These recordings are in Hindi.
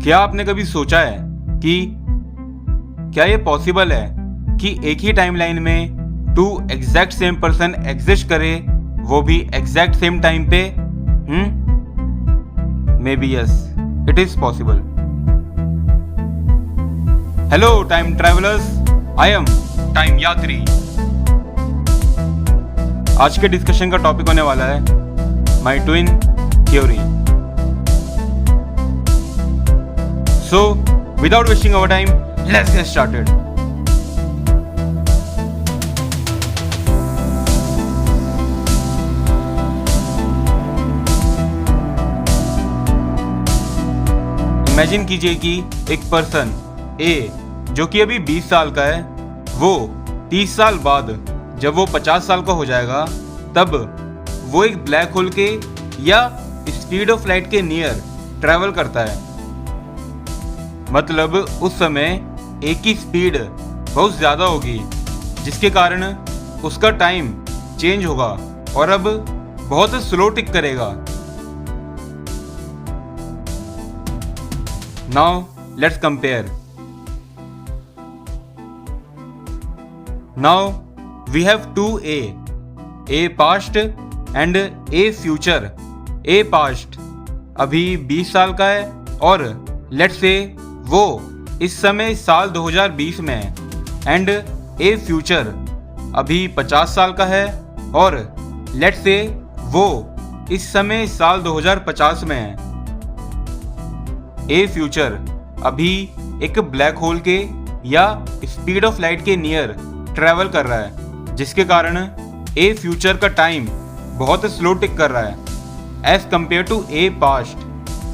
क्या आपने कभी सोचा है कि क्या ये पॉसिबल है कि एक ही टाइमलाइन में two exact same person exist करे, वो भी एग्जैक्ट सेम टाइम पे? Maybe yes, it is possible. Hello time travellers, I am time यात्री। आज के डिस्कशन का टॉपिक होने वाला है my twin theory. So, without wasting our time, let's get started. Imagine कीजिए कि एक पर्सन ए जो कि अभी 20 साल का है, वो 30 साल बाद जब वो 50 साल का हो जाएगा, तब वो एक ब्लैक होल के या स्पीड ऑफ लाइट के नियर ट्रैवल करता है। मतलब उस समय एक की स्पीड बहुत ज़्यादा होगी, जिसके कारण उसका टाइम चेंज होगा और अब बहुत स्लो टिक करेगा। Now let's compare. Now we have two a past and a future. A past अभी 20 साल का है और लेट्स से वो इस समय साल 2020 में है, एंड ए फ्यूचर अभी 50 साल का है और लेट्स से वो इस समय साल 2050 में है। ए फ्यूचर अभी एक ब्लैक होल के या स्पीड ऑफ लाइट के नियर ट्रैवल कर रहा है, जिसके कारण ए फ्यूचर का टाइम बहुत स्लो टिक कर रहा है as compare to a past,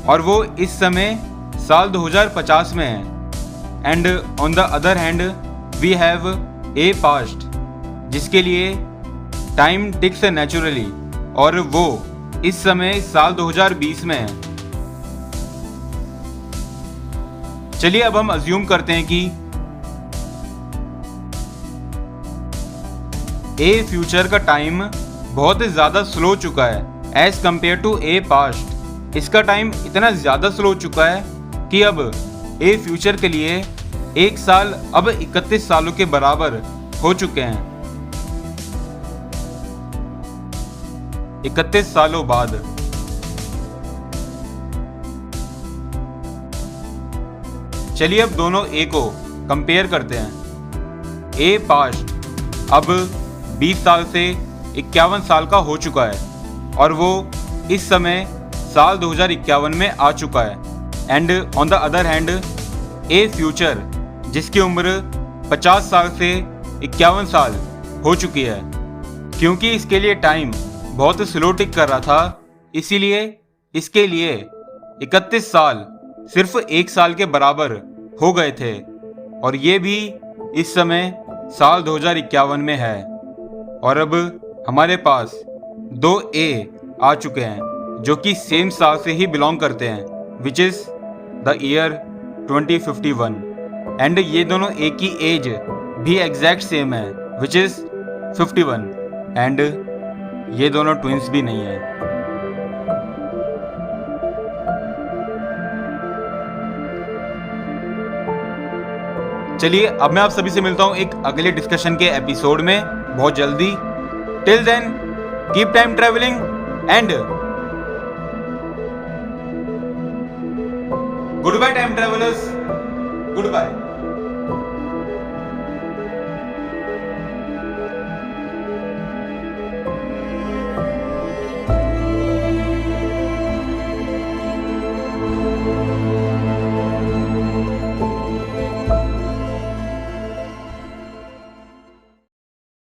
और वो इस समय साल 2050 में है। And on the other hand we have a past, जिसके लिए टाइम टिक्स नेचुरली और वो इस समय साल 2020 में है। चलिए अब हम अज्यूम करते हैं कि ए फ्यूचर का टाइम बहुत ज़्यादा स्लो चुका है as compare to a past. इसका टाइम इतना ज़्यादा स्लो चुका है कि अब ए फ्यूचर के लिए एक साल अब 31 सालों के बराबर हो चुके हैं। 31 सालों बाद चलिए अब दोनों ए को कंपेयर करते हैं। ए पास्ट अब 20 साल से 51 साल का हो चुका है और वो इस समय साल 2051 में आ चुका है। And on the other hand A future, जिसकी उम्र 50 साल से 51 साल हो चुकी है। क्योंकि इसके लिए टाइम बहुत स्लो टिक कर रहा था, इसीलिए इसके लिए 31 साल सिर्फ एक साल के बराबर हो गए थे, और ये भी इस समय साल 2051 में है। और अब हमारे पास 2 ए आ चुके हैं जो कि सेम साल से ही बिलोंग करते हैं, which is the year 2051। And ये दोनों एक ही एज भी एग्जैक्ट सेम है, विच इज 51। एंड ये दोनों ट्विंस भी नहीं है। चलिए अब मैं आप सभी से मिलता हूं एक अगले डिस्कशन के एपिसोड में बहुत जल्दी। Till then keep time travelling and goodbye time travelers, goodbye।